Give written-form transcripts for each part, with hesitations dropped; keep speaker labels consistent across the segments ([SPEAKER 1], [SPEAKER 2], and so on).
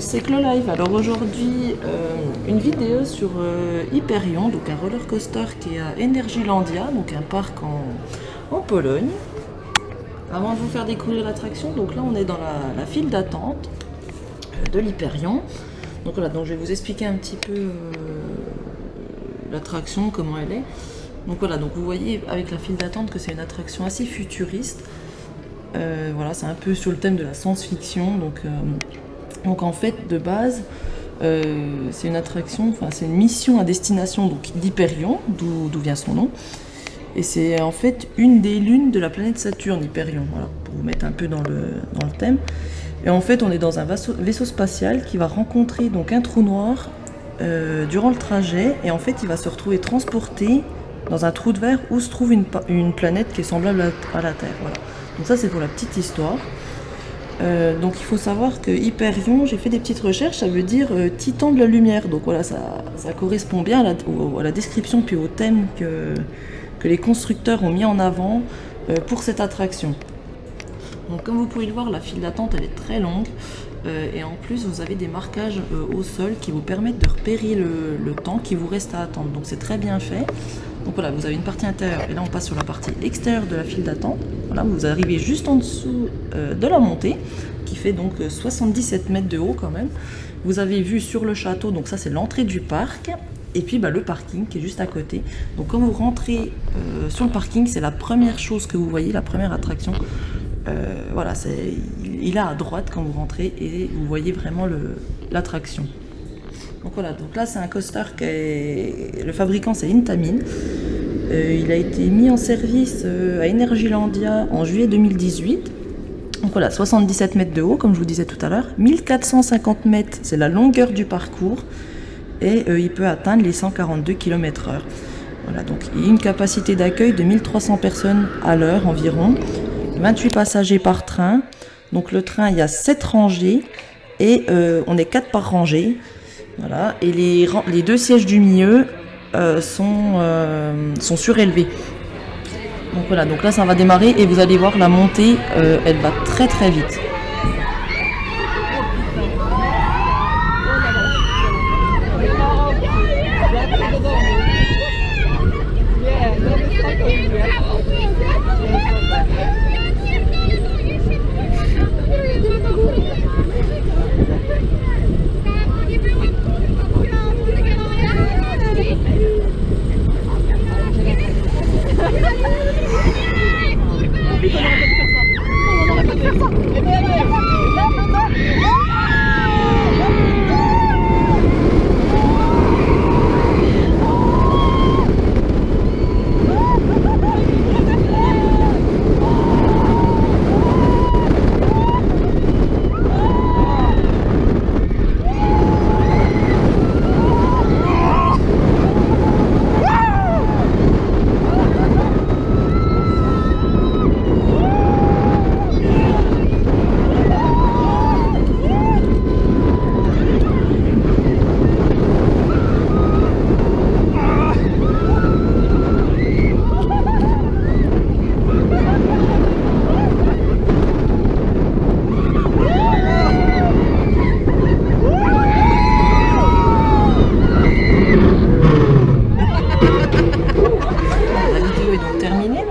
[SPEAKER 1] c'est Clolive. Alors aujourd'hui, une vidéo sur Hyperion, donc un roller coaster qui est à Energylandia, donc un parc en Pologne. Avant de vous faire découvrir l'attraction, donc là on est dans la file d'attente de l'Hyperion. Donc voilà, donc je vais vous expliquer un petit peu l'attraction, comment elle est. Donc voilà, donc vous voyez avec la file d'attente que c'est une attraction assez futuriste. Voilà, c'est un peu sur le thème de la science-fiction. Donc en fait, de base, c'est une attraction, enfin c'est une mission à destination d'Hyperion, d'où vient son nom. Et c'est en fait une des lunes de la planète Saturne, Hyperion, voilà, pour vous mettre un peu dans le thème. Et en fait, on est dans un vaisseau spatial qui va rencontrer donc un trou noir durant le trajet. Et en fait, il va se retrouver transporté dans un trou de verre où se trouve une planète qui est semblable à la Terre. Voilà. Donc ça, c'est pour la petite histoire. Donc il faut savoir que Hyperion, j'ai fait des petites recherches, ça veut dire titan de la lumière. Donc voilà, ça correspond bien à la description puis au thème que les constructeurs ont mis en avant pour cette attraction. Donc comme vous pouvez le voir, la file d'attente elle est très longue et en plus vous avez des marquages au sol qui vous permettent de repérer le temps qui vous reste à attendre. Donc c'est très bien fait. Donc voilà, vous avez une partie intérieure et là on passe sur la partie extérieure de la file d'attente. Voilà, vous arrivez juste en dessous de la montée qui fait donc 77 mètres de haut quand même. Vous avez vu sur le château, donc ça c'est l'entrée du parc. Et puis le parking qui est juste à côté. Donc quand vous rentrez sur le parking, c'est la première chose que vous voyez, la première attraction. Voilà, il est à droite quand vous rentrez et vous voyez vraiment l'attraction. Donc voilà, donc là c'est un coaster le fabricant c'est Intamin. Il a été mis en service à Energylandia en juillet 2018. Donc voilà, 77 mètres de haut comme je vous disais tout à l'heure. 1450 mètres, c'est la longueur du parcours. Et il peut atteindre les 142 km/h. Voilà, donc il y a une capacité d'accueil de 1300 personnes à l'heure environ, 28 passagers par train. Donc le train, il y a 7 rangées et on est 4 par rangée. Voilà, et les 2 sièges du milieu sont surélevés. Donc voilà, donc là ça va démarrer et vous allez voir la montée, elle va très très vite.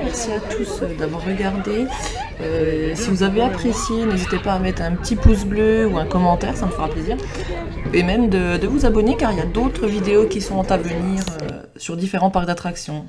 [SPEAKER 1] Merci à tous d'avoir regardé. Si vous avez apprécié, n'hésitez pas à mettre un petit pouce bleu ou un commentaire, ça me fera plaisir. Et même de vous abonner car il y a d'autres vidéos qui sont à venir sur différents parcs d'attractions.